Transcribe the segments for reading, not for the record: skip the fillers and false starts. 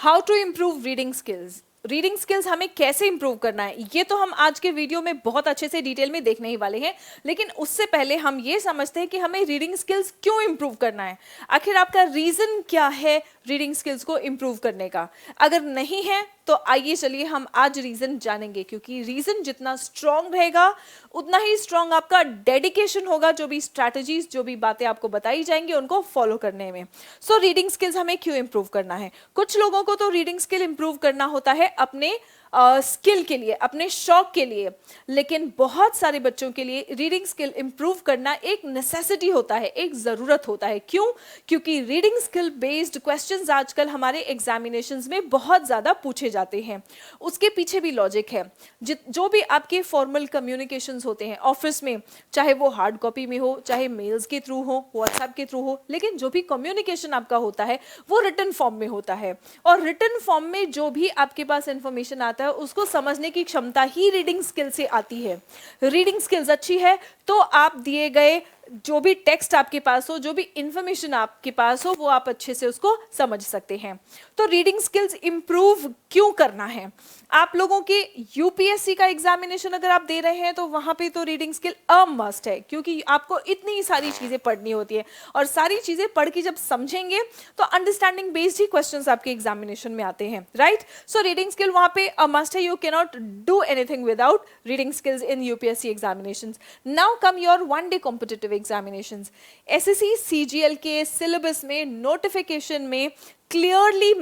How to improve reading skills. Reading skills हमें कैसे improve करना है, ये तो हम आज के वीडियो में बहुत अच्छे से डिटेल में देखने ही वाले हैं। लेकिन उससे पहले हम ये समझते हैं कि हमें रीडिंग स्किल्स क्यों इंप्रूव करना है। आखिर आपका रीजन क्या है रीडिंग स्किल्स को इंप्रूव करने का। अगर नहीं है तो आइए चलिए हम आज रीजन जानेंगे, क्योंकि रीजन जितना स्ट्रांग रहेगा उतना ही स्ट्रांग आपका डेडिकेशन होगा, जो भी स्ट्रैटेजीज, जो भी बातें आपको बताई जाएंगी उनको फॉलो करने में। सो रीडिंग स्किल्स हमें क्यों इंप्रूव करना है। कुछ लोगों को तो रीडिंग स्किल इंप्रूव करना होता है अपने स्किल के लिए, अपने शौक के लिए, लेकिन बहुत सारे बच्चों के लिए रीडिंग स्किल इंप्रूव करना एक नेसेसिटी होता है, एक जरूरत होता है। क्यों? क्योंकि रीडिंग स्किल बेस्ड क्वेश्चंस आजकल हमारे एग्जामिनेशंस में बहुत ज्यादा पूछे जाते हैं। उसके पीछे भी लॉजिक है। जो भी आपके फॉर्मल कम्युनिकेशंस होते हैं ऑफिस में, चाहे वो हार्ड कॉपी में हो, चाहे मेल्स के थ्रू हो, व्हाट्सएप के थ्रू हो, लेकिन जो भी कम्युनिकेशन आपका होता है वो रिटन फॉर्म में होता है। और रिटन फॉर्म में जो भी आपके पास इंफॉर्मेशन आता है उसको समझने की क्षमता ही रीडिंग स्किल से आती है। रीडिंग स्किल्स अच्छी है तो आप दिए गए जो भी टेक्स्ट आपके पास हो, जो भी इंफॉर्मेशन आपके पास हो, वो आप अच्छे से उसको समझ सकते हैं। तो रीडिंग स्किल्स इंप्रूव क्यों करना है। आप लोगों के यूपीएससी का एग्जामिनेशन अगर आप दे रहे हैं तो वहां पे तो रीडिंग स्किल अ मस्ट है, क्योंकि आपको इतनी सारी चीजें पढ़नी होती है और सारी चीजें पढ़ के जब समझेंगे तो अंडरस्टैंडिंग बेस्ड ही क्वेश्चंस आपके एग्जामिनेशन में आते हैं, राइट। सो रीडिंग स्किल वहां पे अ मस्ट है। You can not do anything without reading skills in UPSC examinations. Now come your one day competitive examinations. SSC CGL के सिलेबस में notification में क्लियरली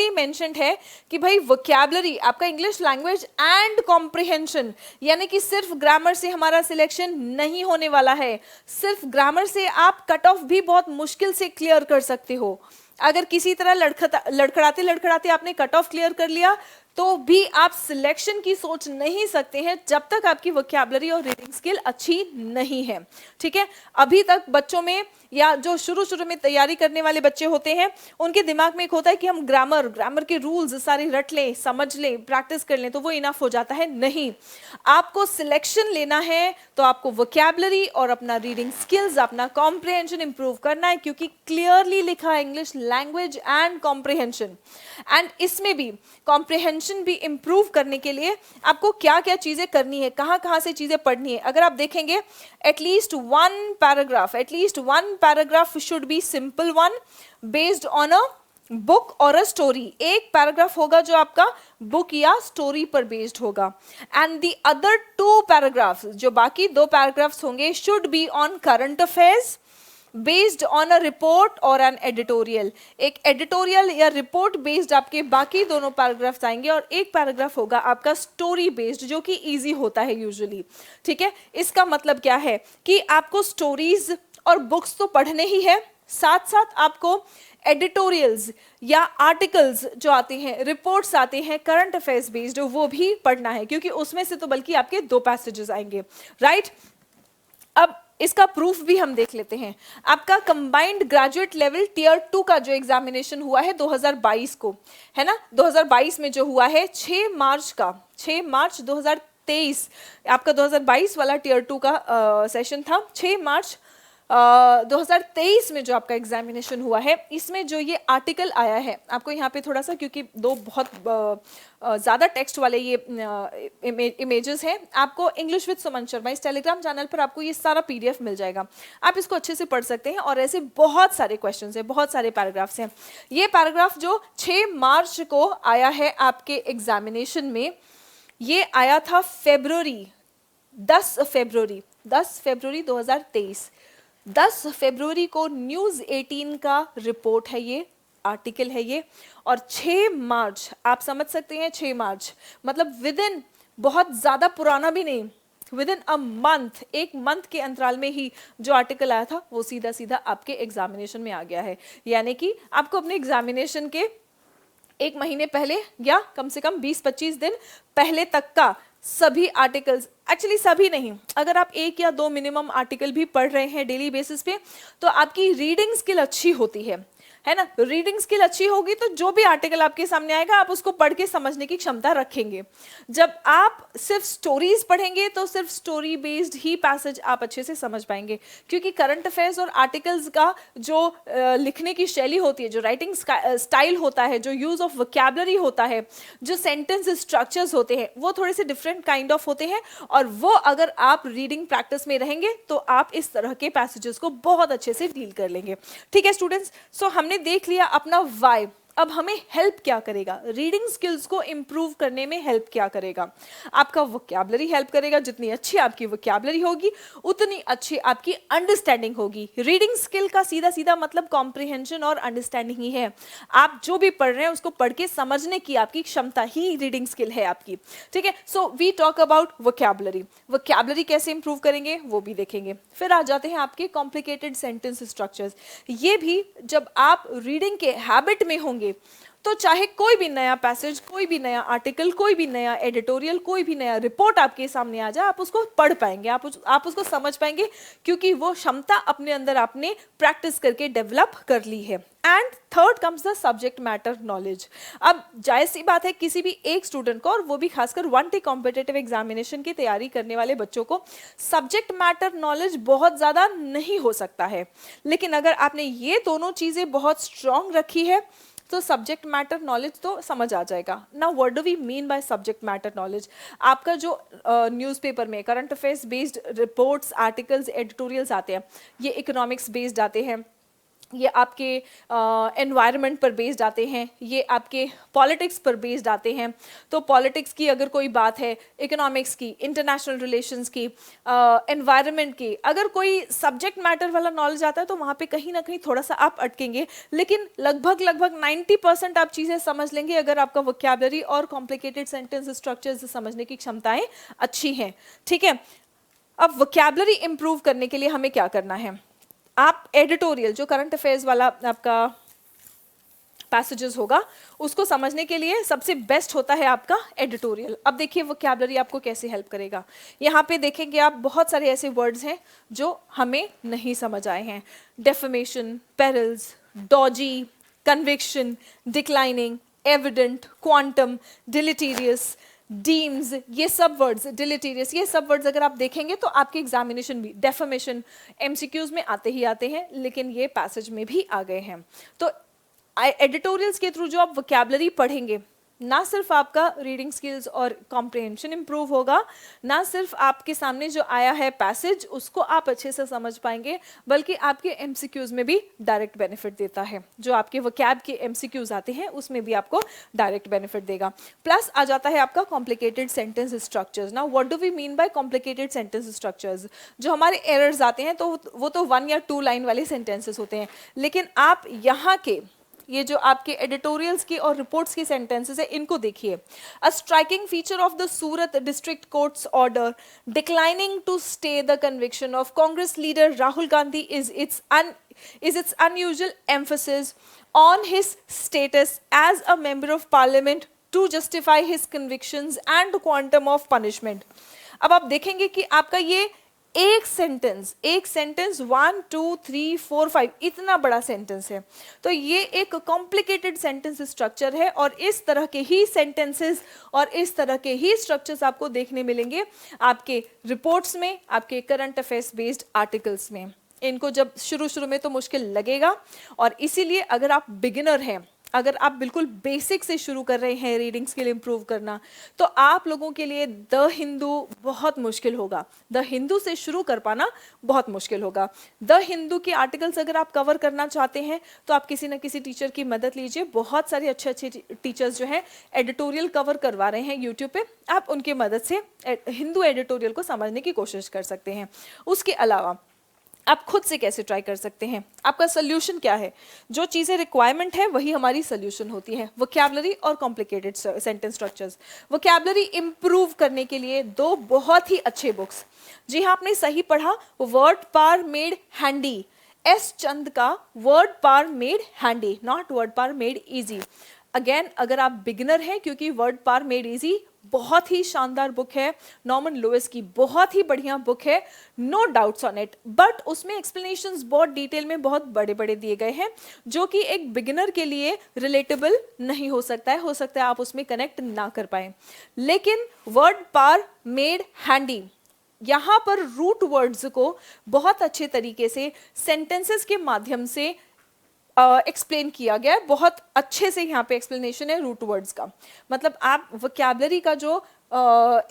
मेंशन्ड है कि भाई वोकैबुलरी आपका इंग्लिश लैंग्वेज एंड कॉम्प्रिहेंशन, यानी कि सिर्फ ग्रामर से हमारा सिलेक्शन नहीं होने वाला है। सिर्फ ग्रामर से आप कट ऑफ भी बहुत मुश्किल से क्लियर कर सकते हो। अगर किसी तरह लड़खड़ाते आपने कट ऑफ क्लियर कर लिया तो भी आप सिलेक्शन की सोच नहीं सकते हैं जब तक आपकी वोकैबुलरी और रीडिंग स्किल अच्छी नहीं है, ठीक है। अभी तक बच्चों में या जो शुरू में तैयारी करने वाले बच्चे होते हैं उनके दिमाग में एक होता है कि हम ग्रामर के रूल्स सारे रट लें, समझ लें, प्रैक्टिस कर लें तो वो इनफ हो जाता है। नहीं, आपको सिलेक्शन लेना है तो आपको वोकैबुलरी और अपना रीडिंग स्किल्स, अपना कॉम्प्रिहेंशन इंप्रूव करना है, क्योंकि क्लियरली लिखा है English language and comprehension. And इसमें भी कॉम्प्रिहेंशन भी इंप्रूव करने के लिए आपको क्या क्या चीजें करनी है, कहां से चीजें पढ़नी है। अगर आप देखेंगे at least one paragraph should be simple one based on a book और अ स्टोरी। एक पैराग्राफ होगा जो आपका बुक या स्टोरी पर बेस्ड होगा। And the other to paragraphs, जो बाकी दो पैराग्राफ्स होंगे, should be on current affairs based on a report और एन एडिटोरियल। एक एडिटोरियल या रिपोर्ट बेस्ड आपके बाकी दोनों पैराग्राफ्स आएंगे और एक पैराग्राफ होगा आपका स्टोरी बेस्ड, जो कि इजी होता है यूजुअली, ठीक है। इसका मतलब क्या है कि आपको स्टोरीज और बुक्स तो पढ़ने ही है, साथ साथ आपको एडिटोरियल्स या आर्टिकल्स जो आते हैं, रिपोर्ट्स आते हैं करंट अफेयर्स बेस्ड, वो भी पढ़ना है, क्योंकि उसमें से तो बल्कि आपके दो पैसेजेस आएंगे, राइट। अब इसका प्रूफ भी हम देख लेते हैं। आपका कंबाइंड ग्रेजुएट लेवल टियर 2 का जो एग्जामिनेशन हुआ है 2022 को, है ना, 2022 में जो हुआ है 6 मार्च 2023, आपका 2022 वाला टियर 2 का सेशन था। 6 मार्च 2023 में जो आपका एग्जामिनेशन हुआ है, इसमें जो ये आर्टिकल आया है, आपको यहाँ पे थोड़ा सा, क्योंकि दो बहुत ज़्यादा टेक्स्ट वाले ये इमेजेस हैं, आपको इंग्लिश विद सुमन शर्मा इस टेलीग्राम चैनल पर आपको ये सारा पीडीएफ मिल जाएगा। आप इसको अच्छे से पढ़ सकते हैं और ऐसे बहुत सारे क्वेश्चंस हैं, बहुत सारे पैराग्राफ्स हैं। ये पैराग्राफ जो 6 मार्च को आया है आपके एग्जामिनेशन में, ये आया था 10 फरवरी 2023। 10 फरवरी को न्यूज़ 18 का रिपोर्ट है, ये आर्टिकल है ये। और 6 मार्च, आप समझ सकते हैं 6 मार्च मतलब विद इन, बहुत ज़्यादा पुराना भी नहीं, विद इन अ मंथ, एक मंथ के अंतराल में ही जो आर्टिकल आया था वो सीधा आपके एग्जामिनेशन में आ गया है। यानी कि आपको अपने एग्जामिनेशन के एक महीने पहले या कम से कम 20-25 दिन पहले तक का सभी आर्टिकल्स, एक्चुअली सभी नहीं, अगर आप एक या दो मिनिमम आर्टिकल भी पढ़ रहे हैं डेली बेसिस पे तो आपकी रीडिंग स्किल अच्छी होती है। है ना। रीडिंग स्किल अच्छी होगी तो जो भी आर्टिकल आपके सामने आएगा आप उसको पढ़ के समझने की क्षमता रखेंगे। जब आप सिर्फ स्टोरीज पढ़ेंगे तो सिर्फ स्टोरी बेस्ड ही पैसेज आप अच्छे से समझ पाएंगे, क्योंकि करंट अफेयर्स और आर्टिकल्स का जो लिखने की शैली होती है, जो राइटिंग स्टाइल होता है, जो यूज ऑफ वोकैबुलरी होता है, जो सेंटेंस स्ट्रक्चर्स होते हैं, वो थोड़े से डिफरेंट काइंड ऑफ होते हैं। और वो अगर आप रीडिंग प्रैक्टिस में रहेंगे तो आप इस तरह के पैसेजेस को बहुत अच्छे से डील कर लेंगे। ठीक है स्टूडेंट्स, सो हमने देख लिया अपना वाई। अब हमें हेल्प क्या करेगा, रीडिंग स्किल्स को इंप्रूव करने में हेल्प क्या करेगा? आपका वोकैबुलरी हेल्प करेगा। जितनी अच्छी आपकी वोकैबुलरी होगी उतनी अच्छी आपकी अंडरस्टैंडिंग होगी। रीडिंग स्किल का सीधा सीधा मतलब कॉम्प्रिहेंशन और अंडरस्टैंडिंग ही है। आप जो भी पढ़ रहे हैं उसको पढ़ के समझने की आपकी क्षमता ही रीडिंग स्किल है आपकी। ठीक है, so we talk about vocabulary. Vocabulary कैसे इंप्रूव करेंगे वो भी देखेंगे। फिर आ जाते हैं आपके कॉम्प्लिकेटेड सेंटेंस स्ट्रक्चर्स। ये भी जब आप रीडिंग के हैबिट में होंगे तो चाहे कोई भी नया पैसेज, कोई भी नया आर्टिकल, कोई भी नया एडिटोरियल, कोई भी नया रिपोर्ट आपके सामने आ जाए, आप उसको पढ़ पाएंगे, आप उसको समझ पाएंगे, क्योंकि वो क्षमता अपने अंदर आपने प्रैक्टिस करके डेवलप कर ली है। And third comes the subject matter knowledge. अब जायज सी बात है किसी भी एक स्टूडेंट को, और वो भी खासकर 1T कॉम्पिटिटिव एग्जामिनेशन की तैयारी करने वाले बच्चों को, सब्जेक्ट मैटर नॉलेज बहुत ज़्यादा नहीं हो सकता है। लेकिन अगर आपने ये दोनों चीज़ें बहुत स्ट्रांग रखी है तो सब्जेक्ट मैटर नॉलेज तो समझ आ जाएगा ना। What do we mean by subject matter knowledge? आपका जो न्यूज़पेपर में current affairs based reports, articles, editorials आते हैं, ये इकोनॉमिक्स बेस्ड आते हैं, ये आपके एनवायरनमेंट पर बेस्ड आते हैं, ये आपके पॉलिटिक्स पर बेस्ड आते हैं। तो पॉलिटिक्स की अगर कोई बात है, इकोनॉमिक्स की, इंटरनेशनल रिलेशंस की, एनवायरनमेंट की, अगर कोई सब्जेक्ट मैटर वाला नॉलेज आता है तो वहाँ पे कहीं ना कहीं थोड़ा सा आप अटकेंगे। लेकिन लगभग 90% आप चीज़ें समझ लेंगे अगर आपका वोकैबुलरी और कॉम्प्लिकेटेड सेंटेंस स्ट्रक्चर्स समझने की क्षमताएं अच्छी हैं। ठीक है, अब वोकैबुलरी इंप्रूव करने के लिए हमें क्या करना है? आप एडिटोरियल, जो करंट अफेयर्स वाला आपका पैसेजेस होगा, उसको समझने के लिए सबसे बेस्ट होता है आपका एडिटोरियल। अब देखिए वोकैबुलरी आपको कैसे हेल्प करेगा। यहाँ पे देखेंगे आप बहुत सारे ऐसे वर्ड्स हैं जो हमें नहीं समझ आए हैं। Defamation, perils, dodgy, conviction, declining, evident, quantum, deleterious, deems, ये सब वर्ड्स, डिलीटीरियस, ये सब वर्ड्स अगर आप देखेंगे तो आपके एग्जामिनेशन भी, डेफमेशन एमसीक्यूज में आते ही आते हैं, लेकिन ये पैसेज में भी आ गए हैं। तो एडिटोरियल्स के थ्रू जो आप वोकैबुलरी पढ़ेंगे, ना सिर्फ आपका रीडिंग स्किल्स और कॉम्प्रिहेंशन इंप्रूव होगा, ना सिर्फ आपके सामने जो आया है पैसेज उसको आप अच्छे से समझ पाएंगे, बल्कि आपके एमसीक्यूज में भी डायरेक्ट बेनिफिट देता है। जो आपके वोकैब के एमसीक्यूज आते हैं उसमें भी आपको डायरेक्ट बेनिफिट देगा। प्लस आ जाता है आपका complicated sentence structures. Now what do we mean by complicated sentence structures? जो हमारे एरर्स आते हैं तो वो तो 1 या 2 लाइन वाले सेंटेंसेस होते हैं, लेकिन आप यहाँ के ये जो आपके एडिटोरियल्स की और रिपोर्ट्स की सेंटेंसेस है, इनको देखिए। A striking feature of the Surat district court's order declining to stay the conviction of Congress leader Rahul Gandhi is its unusual emphasis on his status as a member of parliament to justify his convictions and quantum of punishment। अब आप देखेंगे कि आपका ये एक sentence 1 2 3 4 5 इतना बड़ा sentence है, तो ये एक कॉम्प्लिकेटेड सेंटेंस स्ट्रक्चर है। और इस तरह के ही सेंटेंसेस और इस तरह के ही स्ट्रक्चर्स आपको देखने मिलेंगे आपके रिपोर्ट्स में, आपके करंट अफेयर्स बेस्ड आर्टिकल्स में। इनको जब शुरू में तो मुश्किल लगेगा, और इसीलिए अगर आप बिगिनर हैं, अगर आप बिल्कुल बेसिक से शुरू कर रहे हैं रीडिंग स्किल इंप्रूव करना, तो आप लोगों के लिए द हिंदू बहुत मुश्किल होगा। द हिंदू से शुरू कर पाना बहुत मुश्किल होगा। द हिंदू के आर्टिकल्स अगर आप कवर करना चाहते हैं तो आप किसी न किसी टीचर की मदद लीजिए। बहुत सारे अच्छे टीचर्स जो हैं एडिटोरियल कवर करवा रहे हैं यूट्यूब पे, आप उनकी मदद से हिंदू एडिटोरियल को समझने की कोशिश कर सकते हैं। उसके अलावा आप खुद से कैसे ट्राई कर सकते हैं? आपका सोल्यूशन क्या है? जो चीज़ें रिक्वायरमेंट है वही हमारी सोल्यूशन होती है। वोकैबुलरी और complicated sentence structures. Vocabulary improve करने के लिए 2 बहुत ही अच्छे बुक्स, जी हाँ आपने सही पढ़ा, word power made handy, S Chand का word power made handy, not word power made easy. Again अगर आप बिगिनर हैं, क्योंकि वर्ड पावर मेड इजी बहुत ही शानदार बुक है, नॉर्मन लुइस की बहुत ही बढ़िया बुक है, no doubts on it, but उसमें एक्सप्लेनेशंस बहुत डिटेल में बहुत बड़े बड़े दिए गए हैं जो कि एक बिगिनर के लिए रिलेटेबल नहीं हो सकता है आप उसमें कनेक्ट ना कर पाए। लेकिन वर्ड पार मेड हैंडी, यहाँ पर रूट वर्ड्स को बहुत अच्छे तरीके से सेंटेंसेस के माध्यम से एक्सप्लेन किया गया है, बहुत अच्छे से यहाँ पे एक्सप्लेनेशन है रूट वर्ड्स का। मतलब आप वोकैबुलरी का जो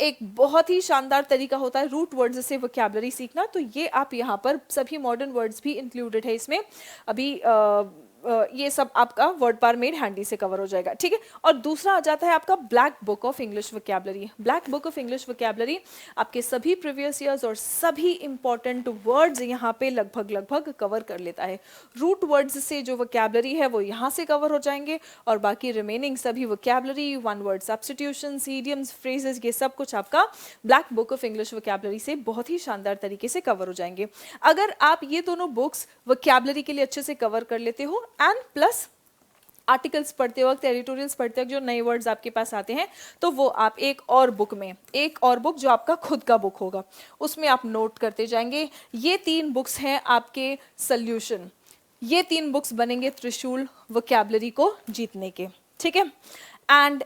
एक बहुत ही शानदार तरीका होता है रूट वर्ड्स से वोकैबुलरी सीखना, तो ये आप यहाँ पर सभी मॉडर्न वर्ड्स भी इंक्लूडेड है इसमें। अभी ये सब आपका वर्ड पार मेड हैंडी से कवर हो जाएगा, ठीक है। और दूसरा आ जाता है आपका black book of English vocabulary. Black book of English vocabulary आपके सभी प्रीवियस ईयर्स और सभी इंपॉर्टेंट वर्ड्स यहाँ पे लगभग कवर कर लेता है। रूट वर्ड्स से जो वोकैबुलरी है वो यहाँ से कवर हो जाएंगे और बाकी रिमेनिंग सभी vocabulary, one word substitutions, idioms, phrases, ये सब कुछ आपका black book of English vocabulary से बहुत ही शानदार तरीके से कवर हो जाएंगे। अगर आप ये दोनों बुक्स वोकैबुलरी के लिए अच्छे से कवर कर लेते हो एंड प्लस आर्टिकल्स पढ़ते वक्त, एडिटोरियल्स पढ़ते वक्त जो नए वर्ड्स आपके पास आते हैं, तो वो आप एक और बुक जो आपका खुद का बुक होगा उसमें आप नोट करते जाएंगे। ये 3 बुक्स हैं आपके सॉल्यूशन, ये 3 बुक्स बनेंगे त्रिशूल वोकैबुलरी को जीतने के, ठीक है। And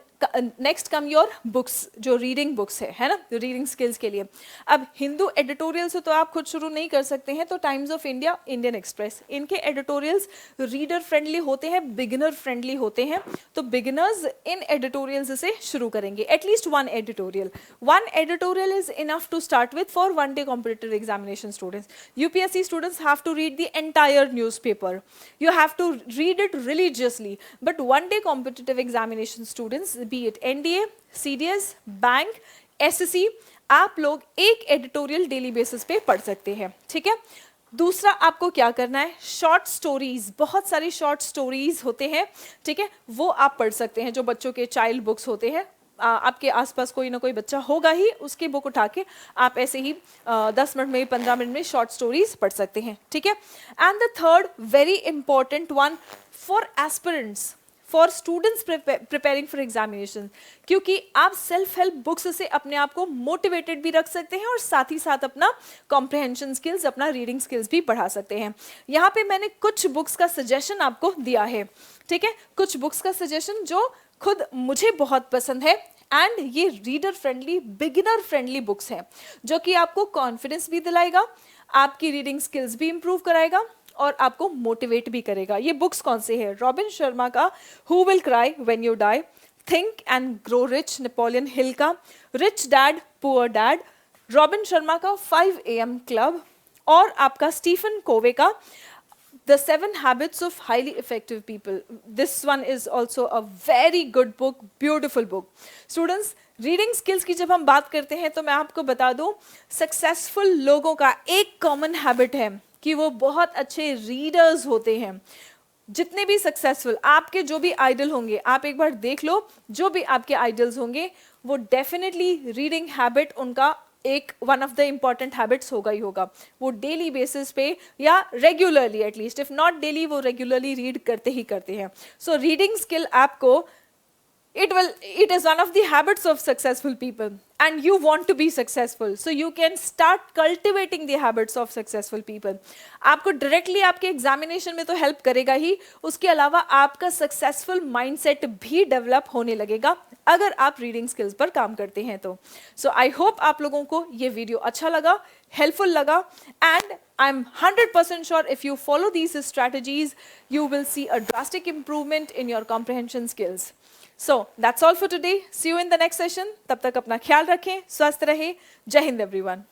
next come your books, जो रीडिंग बुक्स है ना, रीडिंग स्किल्स के लिए। अब हिंदू एडिटोरियल से तो आप खुद शुरू नहीं कर सकते हैं, तो times of India, Indian express, इनके एडिटोरियल्स रीडर फ्रेंडली होते हैं, बिगिनर फ्रेंडली होते हैं, तो बिगिनर्स इन एडिटोरियल्स से शुरू करेंगे। At least one editorial is enough to start with for one day competitive examination students. UPSC students have to read the entire newspaper, you have to read it religiously, but one day competitive examination students, be it NDA, CDS, bank, SSC, आप लोग एक editorial daily basis पे पढ़ सकते हैं, ठीक है। दूसरा आपको क्या करना है, शॉर्ट स्टोरीज, बहुत सारी शॉर्ट स्टोरीज होते हैं, ठीक है, वो आप पढ़ सकते हैं। जो बच्चों के चाइल्ड बुक्स होते हैं, आपके आसपास कोई ना कोई बच्चा होगा ही, उसकी बुक उठा के आप ऐसे ही 10 मिनट में, 15 मिनट में शॉर्ट स्टोरीज पढ़ सकते हैं, ठीक है। And the third very important one for aspirants, for students preparing for examination, क्योंकि आप सेल्फ हेल्प बुक्स से अपने आप को मोटिवेटेड भी रख सकते हैं और साथ ही साथ अपना कॉम्प्रिहेंशन स्किल्स, अपना रीडिंग स्किल्स भी बढ़ा सकते हैं। यहाँ पे मैंने कुछ बुक्स का सजेशन आपको दिया है, ठीक है, कुछ बुक्स का सजेशन जो खुद मुझे बहुत पसंद है, एंड ये reader friendly, beginner friendly books हैं जो कि आपको कॉन्फिडेंस भी दिलाएगा, आपकी रीडिंग स्किल्स भी इंप्रूव कराएगा और आपको मोटिवेट भी करेगा। ये बुक्स कौन से हैं? रॉबिन शर्मा का who will cry when you die, think and grow rich, Napoleon Hill का rich dad poor dad, Robin Sharma का 5 AM क्लब, और आपका स्टीफन कोवे का The 7 Habits of Highly Effective People. This one is also a very good book, beautiful book. Students, reading skills की जब हम बात करते हैं तो मैं आपको बता दूं, सक्सेसफुल लोगों का एक कॉमन हैबिट है कि वो बहुत अच्छे रीडर्स होते हैं। जितने भी सक्सेसफुल आपके जो भी आइडल होंगे, आप एक बार देख लो, जो भी आपके आइडल्स होंगे वो डेफिनेटली रीडिंग हैबिट उनका एक one of the important habits होगा ही होगा। वो डेली बेसिस पे या regularly, at least if not daily, वो रेगुलरली रीड करते ही करते हैं। सो रीडिंग स्किल आपको it is one of the habits of successful people, and you want to be successful, so you can start cultivating the habits of successful people. आपको directly आपके examination में तो help करेगा ही, उसके अलावा आपका successful mindset भी develop होने लगेगा अगर आप reading skills पर काम करते हैं तो। So I hope आप लोगों को ये video अच्छा लगा, helpful लगा, and I'm 100% sure if you follow these strategies, you will see a drastic improvement in your comprehension skills. So that's all for today. See you in the next session. तब तक अपना ख्याल रखें, स्वस्थ रहें। जय हिंद everyone.